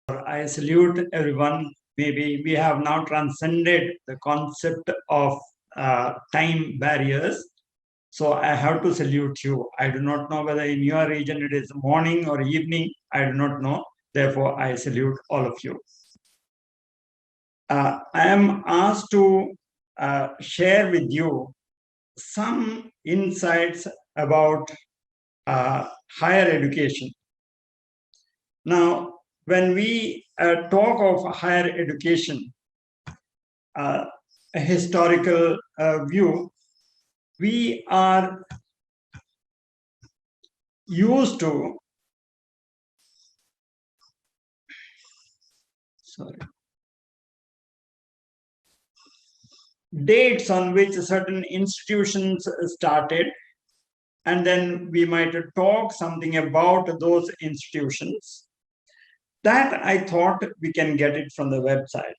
I salute everyone. Maybe we have now transcended the concept of time barriers. So I have to salute you. I do not know whether in your region it is morning or evening. I do not know. Therefore, I salute all of you. I am asked to share with you some insights about higher education. Now, when we talk of higher education, a historical view, we are used to dates on which certain institutions started, and then we might talk something about those institutions. That I thought we can get it from the website.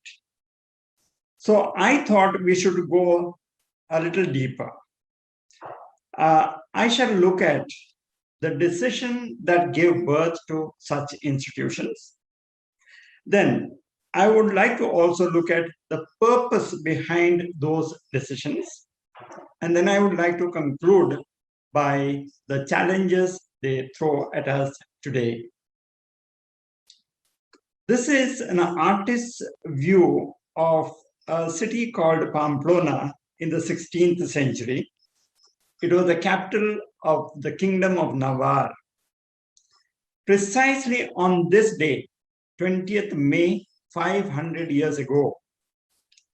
So I thought we should go a little deeper. I shall look at the decision that gave birth to such institutions. Then I would like to also look at the purpose behind those decisions. And then I would like to conclude by the challenges they throw at us today. This is an artist's view of a city called Pamplona in the 16th century. It was the capital of the Kingdom of Navarre. Precisely on this day, 20th May, 500 years ago,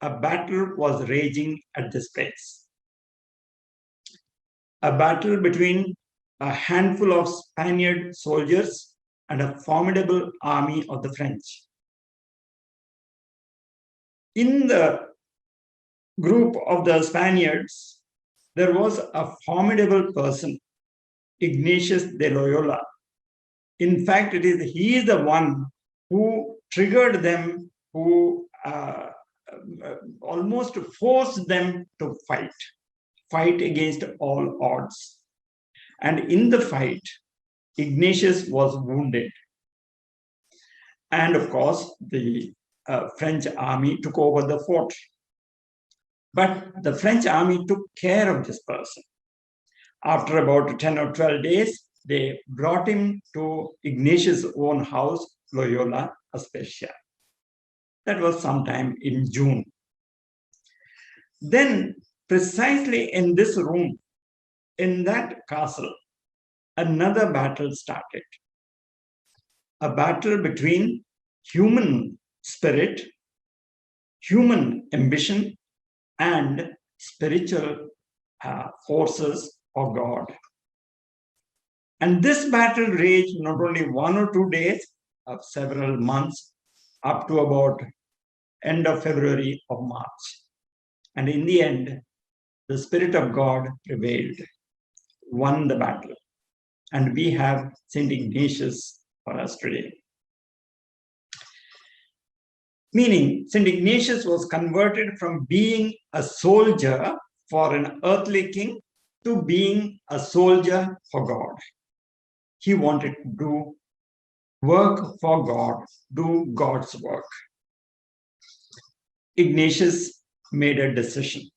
a battle was raging at this place. A battle between a handful of Spaniard soldiers and a formidable army of the French. In the group of the Spaniards, there was a formidable person, Ignatius de Loyola. In fact, he is the one who triggered them, who almost forced them to fight against all odds. And in the fight, Ignatius was wounded. And of course, the French army took over the fort. But the French army took care of this person. After about 10 or 12 days, they brought him to Ignatius' own house, Loyola Aspecia. That was sometime in June. Then, precisely in this room, in that castle, another battle started. A battle between human spirit, human ambition, and spiritual forces of God. And this battle raged not only 1 or 2 days, of several months, up to about end of February or March. And in the end, the Spirit of God prevailed, won the battle. And we have St. Ignatius for us today. Meaning, St. Ignatius was converted from being a soldier for an earthly king to being a soldier for God. He wanted to do work for God, do God's work. Ignatius made a decision.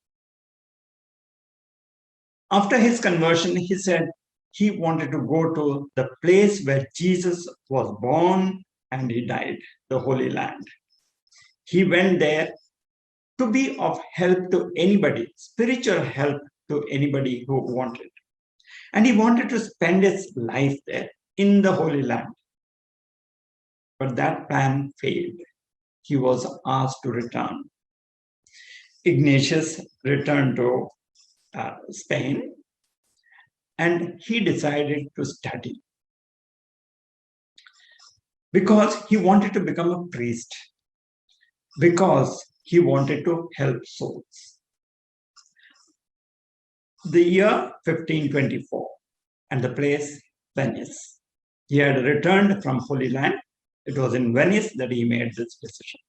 After his conversion, he said he wanted to go to the place where Jesus was born and he died, the Holy Land. He went there to be of help to anybody, spiritual help to anybody who wanted. And he wanted to spend his life there in the Holy Land. But that plan failed. He was asked to return. Ignatius returned to Spain, and he decided to study because he wanted to become a priest, because he wanted to help souls. The year 1524, and the place Venice. He had returned from Holy Land. It was in Venice that he made this decision.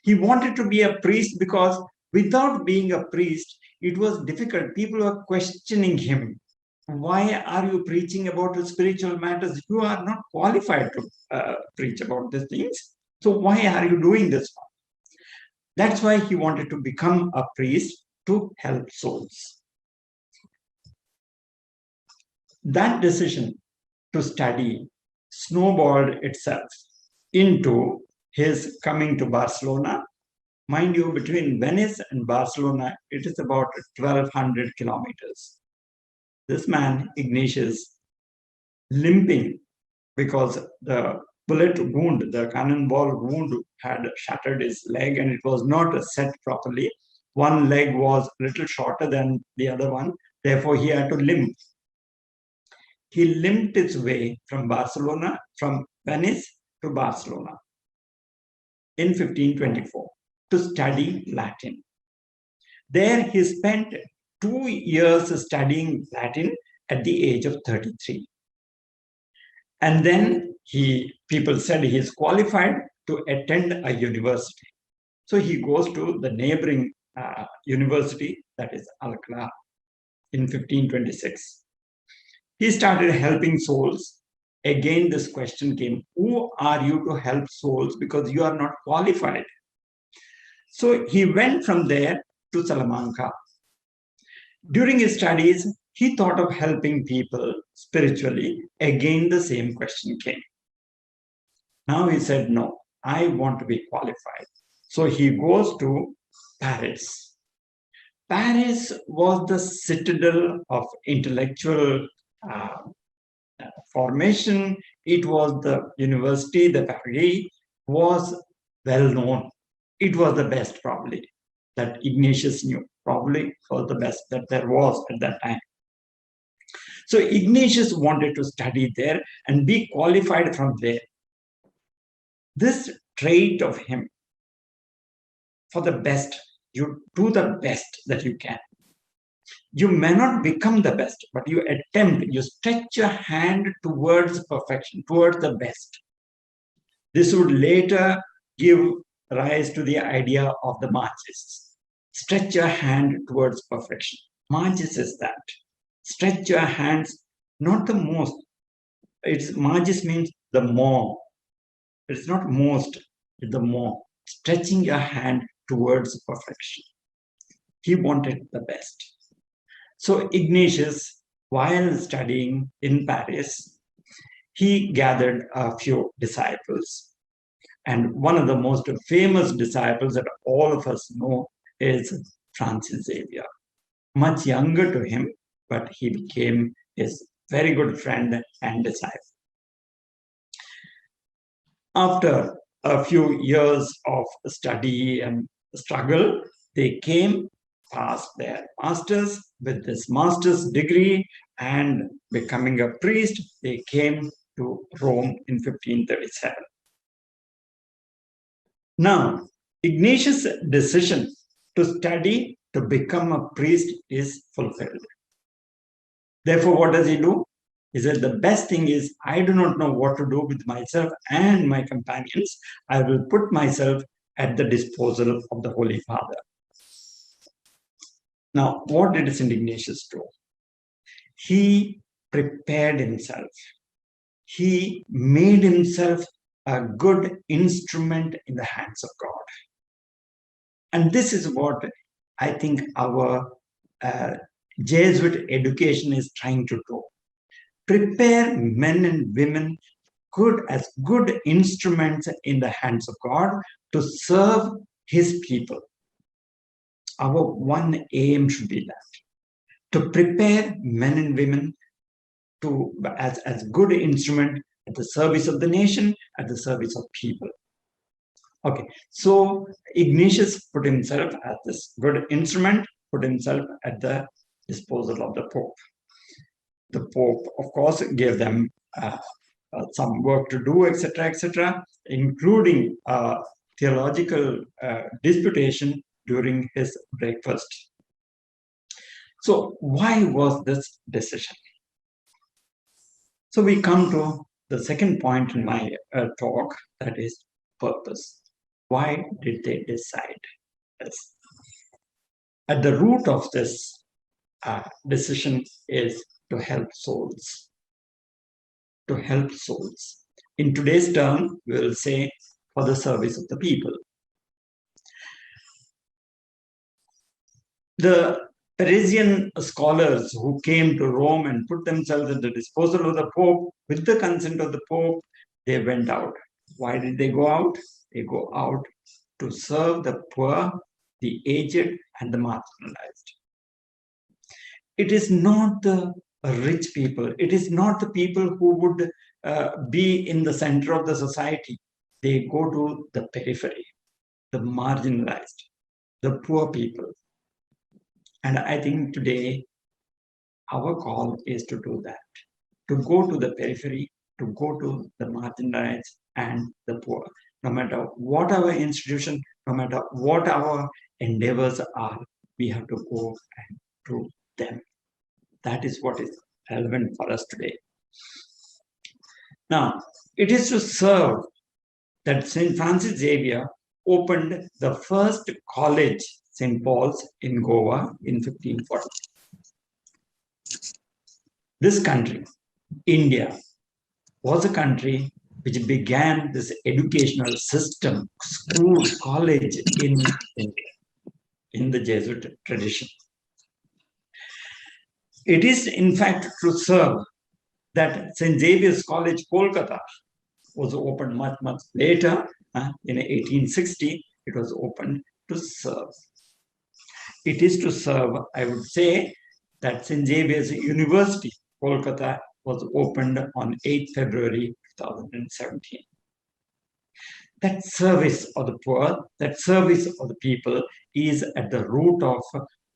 He wanted to be a priest because without being a priest, it was difficult. People were questioning him. Why are you preaching about the spiritual matters? You are not qualified to preach about these things. So why are you doing this? That's why he wanted to become a priest to help souls. That decision to study snowballed itself into his coming to Barcelona. Mind you, between Venice and Barcelona, it is about 1,200 kilometers. This man, Ignatius, limping because the bullet wound, the cannonball wound had shattered his leg and it was not set properly. One leg was a little shorter than the other one. Therefore, he had to limp. He limped his way from Venice to Barcelona in 1524 to study Latin. There he spent 2 years studying Latin at the age of 33. And then people said he is qualified to attend a university. So he goes to the neighboring university, that is Alcala, in 1526. He started helping souls. Again, this question came, who are you to help souls because you are not qualified? So he went from there to Salamanca. During his studies, he thought of helping people spiritually. Again, the same question came. Now he said, no, I want to be qualified. So he goes to Paris. Paris was the citadel of intellectual formation. It was the university, the Paris was well known. It was the best probably that Ignatius knew, probably was the best that there was at that time. So Ignatius wanted to study there and be qualified from there. This trait of him, for the best, you do the best that you can. You may not become the best, but you attempt, you stretch your hand towards perfection, towards the best. This would later give rise to the idea of the Marxists. Stretch your hand towards perfection. Marxist is that. Stretch your hands, not the most. Marxist means the more. It's not most, it's the more. Stretching your hand towards perfection. He wanted the best. So Ignatius, while studying in Paris, he gathered a few disciples. And one of the most famous disciples that all of us know is Francis Xavier. Much younger to him, but he became his very good friend and disciple. After a few years of study and struggle, they came past their masters. With this master's degree and becoming a priest, they came to Rome in 1537. Now, Ignatius' decision to study to become a priest is fulfilled. Therefore, what does he do? He said, the best thing is, I do not know what to do with myself and my companions. I will put myself at the disposal of the Holy Father. Now, what did St. Ignatius do? He prepared himself. He made himself a good instrument in the hands of God. And this is what I think our Jesuit education is trying to do. Prepare men and women as good instruments in the hands of God to serve his people. Our one aim should be that, to prepare men and women as good instrument at the service of the nation, at the service of people. Okay, so Ignatius put himself as this good instrument, put himself at the disposal of the Pope. The Pope, of course, gave them some work to do, etc., including theological disputation during his breakfast. So why was this decision? So we come to the second point in my talk, that is purpose. Why did they decide this? At the root of this decision is to help souls. To help souls. In today's term, we will say, for the service of the people. The Parisian scholars who came to Rome and put themselves at the disposal of the Pope, with the consent of the Pope, they went out. Why did they go out? They go out to serve the poor, the aged, and the marginalized. It is not the rich people. It is not the people who would be in the center of the society. They go to the periphery, the marginalized, the poor people. And I think today our call is to do that, to go to the periphery, to go to the marginalized and the poor. No matter what our institution, no matter what our endeavors are, we have to go and do them. That is what is relevant for us today. Now, it is to serve that St. Francis Xavier opened the first college, St. Paul's, in Goa in 1540. This country, India, was a country which began this educational system, school, college in India, in the Jesuit tradition. It is, in fact, to serve that St. Xavier's College, Kolkata, was opened much, much later. In 1860, it was opened to serve. It is to serve, I would say, that St. Xavier's University, Kolkata, was opened on 8th February 2017. That service of the poor, that service of the people is at the root of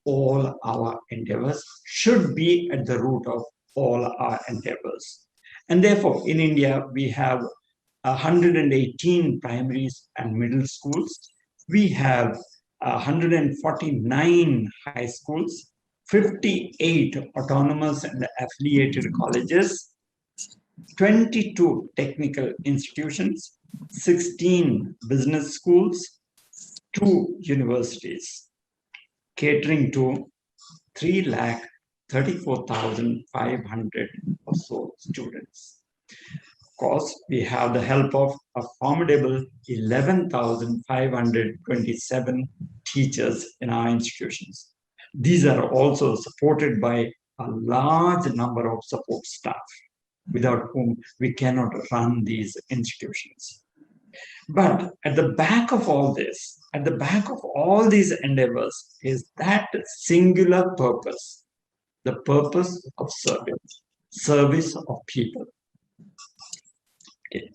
all our endeavors, should be at the root of all our endeavors. And therefore, in India, we have 118 primaries and middle schools. We have 149 high schools, 58 autonomous and affiliated colleges, 22 technical institutions, 16 business schools, 2 universities, catering to 334,500 or so students. Of course, we have the help of a formidable 11,527 teachers in our institutions. These are also supported by a large number of support staff, without whom we cannot run these institutions. But at the back of all this, at the back of all these endeavors, is that singular purpose, the purpose of service, service of people. Okay.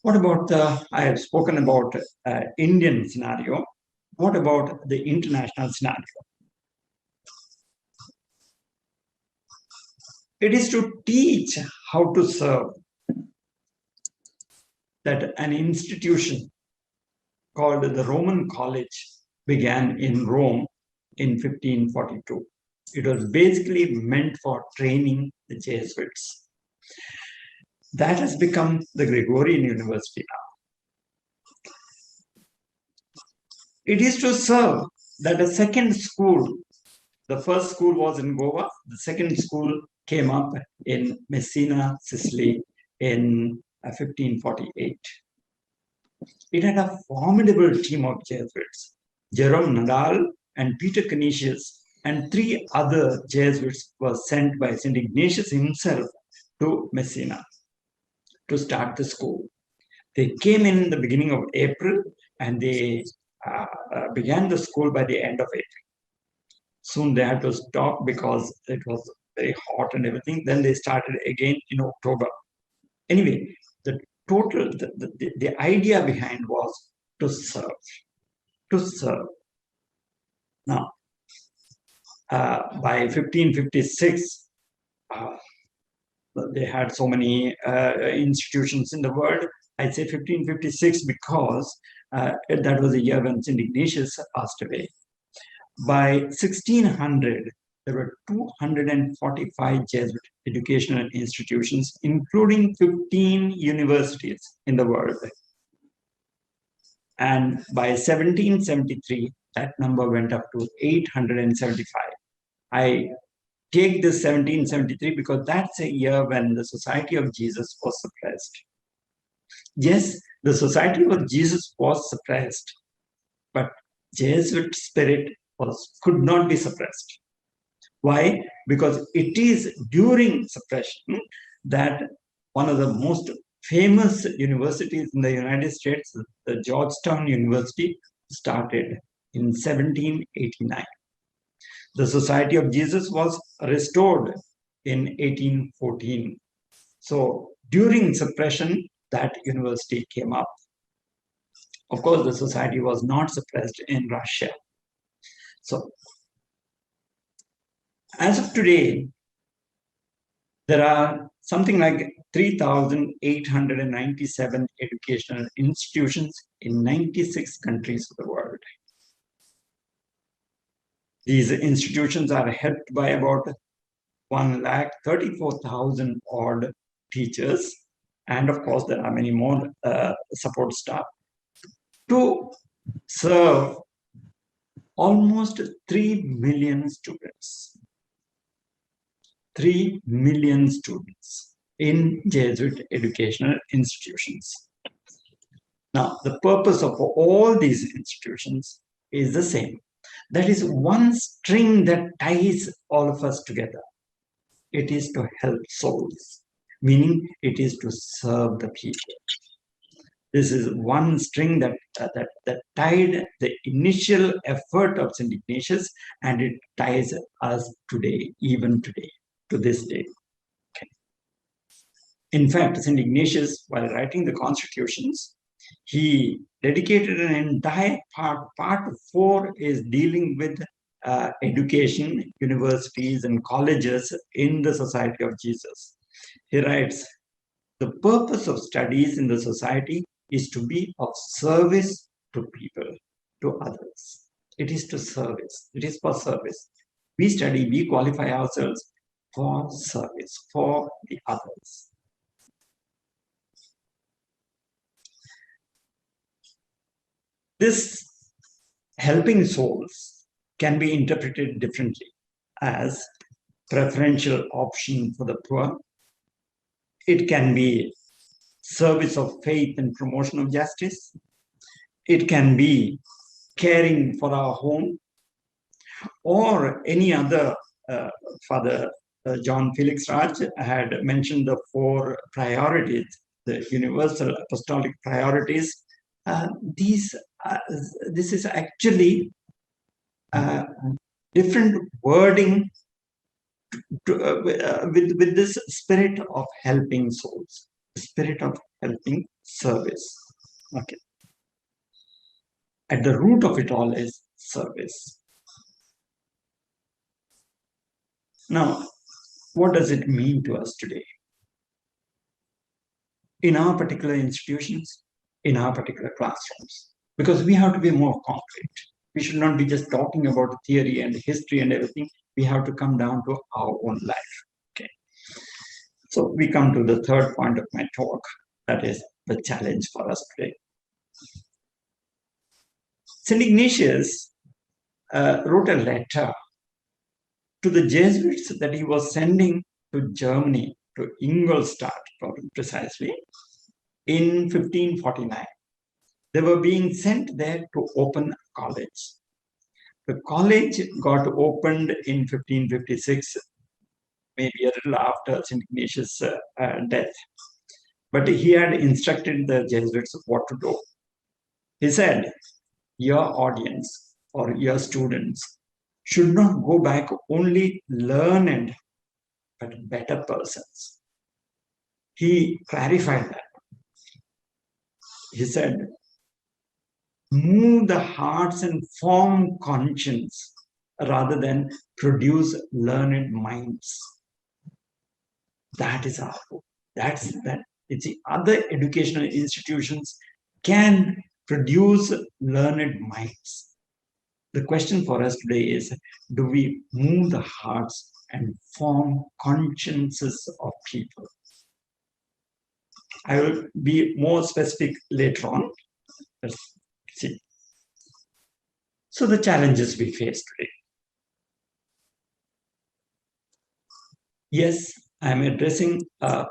What about I have spoken about Indian scenario. What about the international scenario? It is to teach how to serve, that an institution called the Roman College began in Rome in 1542. It was basically meant for training the Jesuits. That has become the Gregorian University now. It is to serve that a second school, the first school was in Goa, the second school came up in Messina, Sicily in 1548. It had a formidable team of Jesuits, Jerome Nadal and Peter Canisius, and 3 other Jesuits were sent by St. Ignatius himself to Messina to start the school. They came in the beginning of April and they began the school by the end of April. Soon they had to stop because it was very hot and everything. Then they started again in October. Anyway, the total, the idea behind was to serve, to serve. Now, by 1556, they had so many institutions in the world. I say 1556 because that was the year when St. Ignatius passed away. By 1600, there were 245 Jesuit educational institutions, including 15 universities in the world. And by 1773, that number went up to 875. I take this 1773 because that's a year when the Society of Jesus was suppressed. Yes, the Society of Jesus was suppressed, but Jesuit spirit could not be suppressed. Why? Because it is during suppression that one of the most famous universities in the United States, the Georgetown University, started in 1789. The Society of Jesus was restored in 1814. So during suppression, that university came up. Of course, the society was not suppressed in Russia. So as of today, there are something like 3,897 educational institutions in 96 countries of the world. These institutions are helped by about 134,000 odd teachers. And of course, there are many more support staff to serve almost 3 million students. 3 million students in Jesuit educational institutions. Now, the purpose of all these institutions is the same. That is one string that ties all of us together. It is to help souls, meaning it is to serve the people. This is one string that tied the initial effort of St. Ignatius, and it ties us today, even today, to this day. Okay. In fact, St. Ignatius, while writing the constitutions, he dedicated an entire part. Part 4 is dealing with education, universities, and colleges in the Society of Jesus. He writes, the purpose of studies in the society is to be of service to people, to others. It is to service. It is for service. We study, we qualify ourselves for service, for the others. This helping souls can be interpreted differently as preferential option for the poor. It can be service of faith and promotion of justice. It can be caring for our home, or any other. Father John Felix Raj had mentioned the 4 priorities, the universal apostolic priorities. This is actually different wording with this spirit of helping souls, spirit of helping service. Okay. At the root of it all is service. Now, what does it mean to us today? In our particular institutions, in our particular classrooms, because we have to be more concrete. We should not be just talking about theory and history and everything. We have to come down to our own life. Okay. So we come to the third point of my talk, that is the challenge for us today. St. Ignatius wrote a letter to the Jesuits that he was sending to Germany, to Ingolstadt, precisely, in 1549. They were being sent there to open a college. The college got opened in 1556, maybe a little after St. Ignatius' death. But he had instructed the Jesuits what to do. He said, your audience or your students should not go back only learned, but better persons. He clarified that. He said, move the hearts and form conscience rather than produce learned minds. That is our hope. That's that. It's the other educational institutions can produce learned minds. The question for us today is, do we move the hearts and form consciences of people? I will be more specific later on. Let's see. So the challenges we face today. Yes, I'm addressing a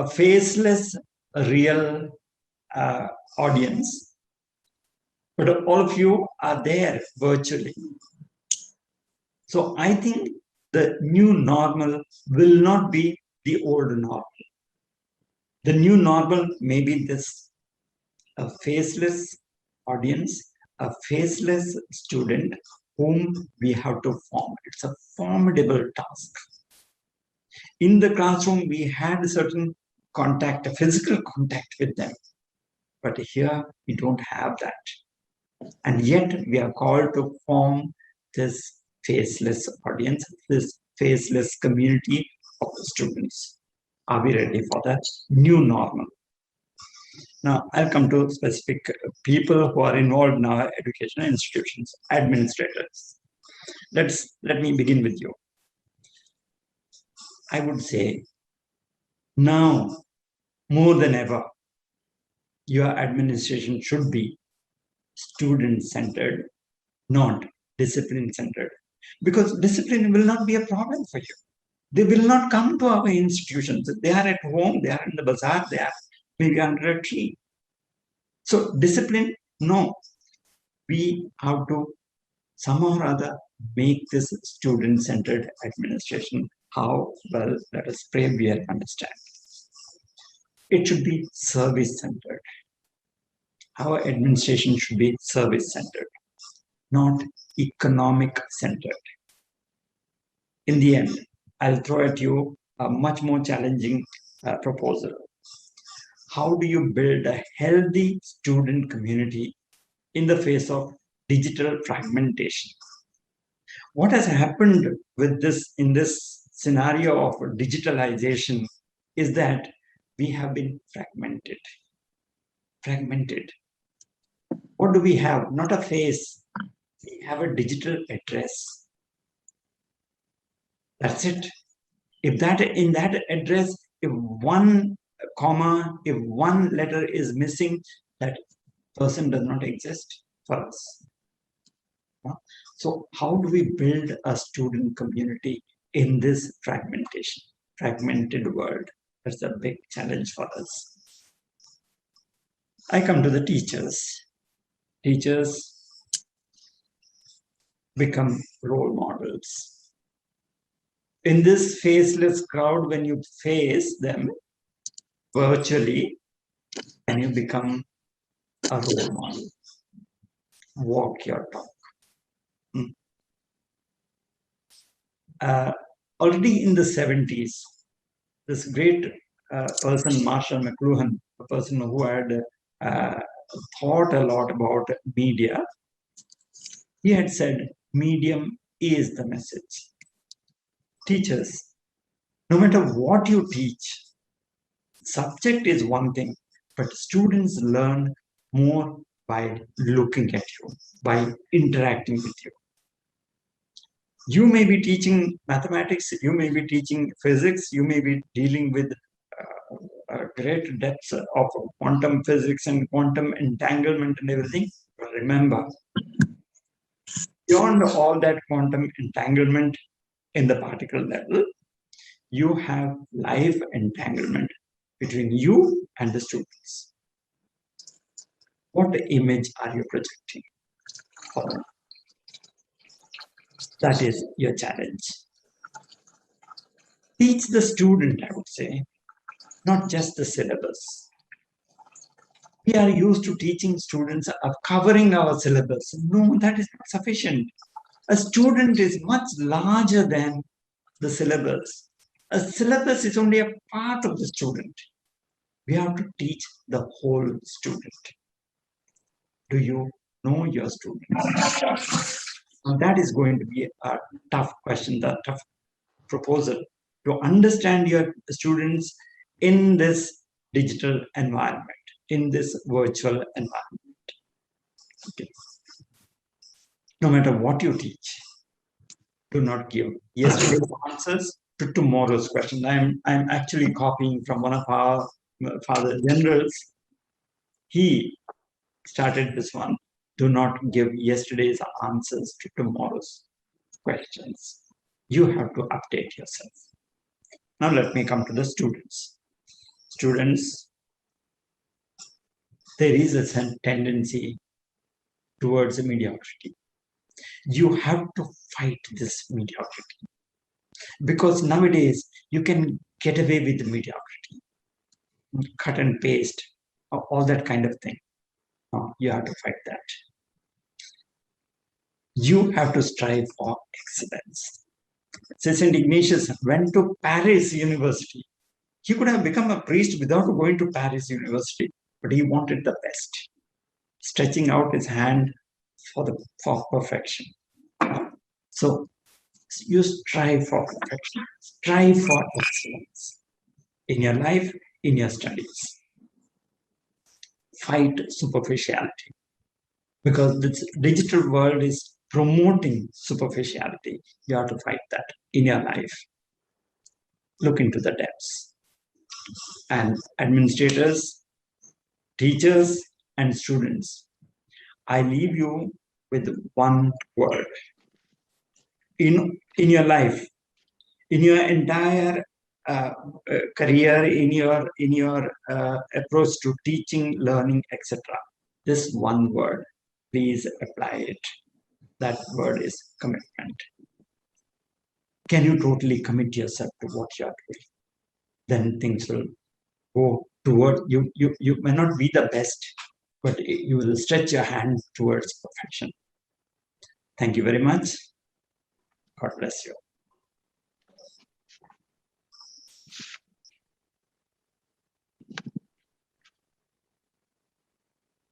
faceless a real audience, but all of you are there virtually. So I think the new normal will not be the old normal. The new normal may be this, a faceless audience, a faceless student whom we have to form. It's a formidable task. In the classroom, we had a certain contact, a physical contact with them. But here, we don't have that. And yet, we are called to form this faceless audience, this faceless community of the students. Are we ready for that new normal? Now, I'll come to specific people who are involved in our educational institutions, administrators. Let me begin with you. I would say now, more than ever, your administration should be student-centered, not discipline-centered. Because discipline will not be a problem for you. They will not come to our institutions. They are at home, they are in the bazaar, they are maybe under a tree. So discipline, no. We have to somehow or other make this student-centered administration. How? Well, let us pray we understand. It should be service-centered. Our administration should be service-centered, not economic-centered. In the end, I'll throw at you a much more challenging proposal. How do you build a healthy student community in the face of digital fragmentation? What has happened with this in this scenario of digitalization is that we have been fragmented. Fragmented. What do we have? Not a face. We have a digital address. That's it. If that in that address, if one comma, if one letter is missing, that person does not exist for us. So how do we build a student community in this fragmented world? That's a big challenge for us. I come to the teachers. Teachers become role models. In this faceless crowd, when you face them virtually, and you become a role model. Walk your talk. Already in the 70s, this great person, Marshall McLuhan, a person who had thought a lot about media, he had said, medium is the message. Teachers, no matter what you teach, subject is one thing, but students learn more by looking at you, by interacting with you. You may be teaching mathematics, you may be teaching physics, you may be dealing with great depths of quantum physics and quantum entanglement and everything. But remember, beyond all that quantum entanglement in the particle level, you have life entanglement between you and the students. What image are you projecting for them? That is your challenge. Teach the student, I would say, not just the syllabus. We are used to teaching students of covering our syllabus. No, that is not sufficient. A student is much larger than the syllabus. A syllabus is only a part of the student. We have to teach the whole student. Do you know your students? Now that is going to be a tough question, a tough proposal, to understand your students in this digital environment, in this virtual environment. Okay. No matter what you teach, do not give yesterday's answers to tomorrow's question. I'm actually copying from one of our father generals. He started this one. Do not give yesterday's answers to tomorrow's questions. You have to update yourself. Now let me come to the students. Students, there is a tendency towards mediocrity. You have to fight this mediocrity, because nowadays you can get away with mediocrity, cut and paste, all that kind of thing. No, you have to fight that. You have to strive for excellence. So St. Ignatius went to Paris University. He could have become a priest without going to Paris University, but he wanted the best, stretching out his hand for perfection. So you strive for perfection, strive for excellence in your life, in your studies. Fight superficiality, because this digital world is promoting superficiality. You have to fight that in your life. Look into the depths. And administrators, teachers, and students, I leave you with one word. In your life, in your entire career, in your approach to teaching, learning, etc., this one word, please apply it. That word is commitment. Can you totally commit yourself to what you are doing? Then things will go toward you. You may not be the best, but you will stretch your hand towards perfection. Thank you very much. God bless you.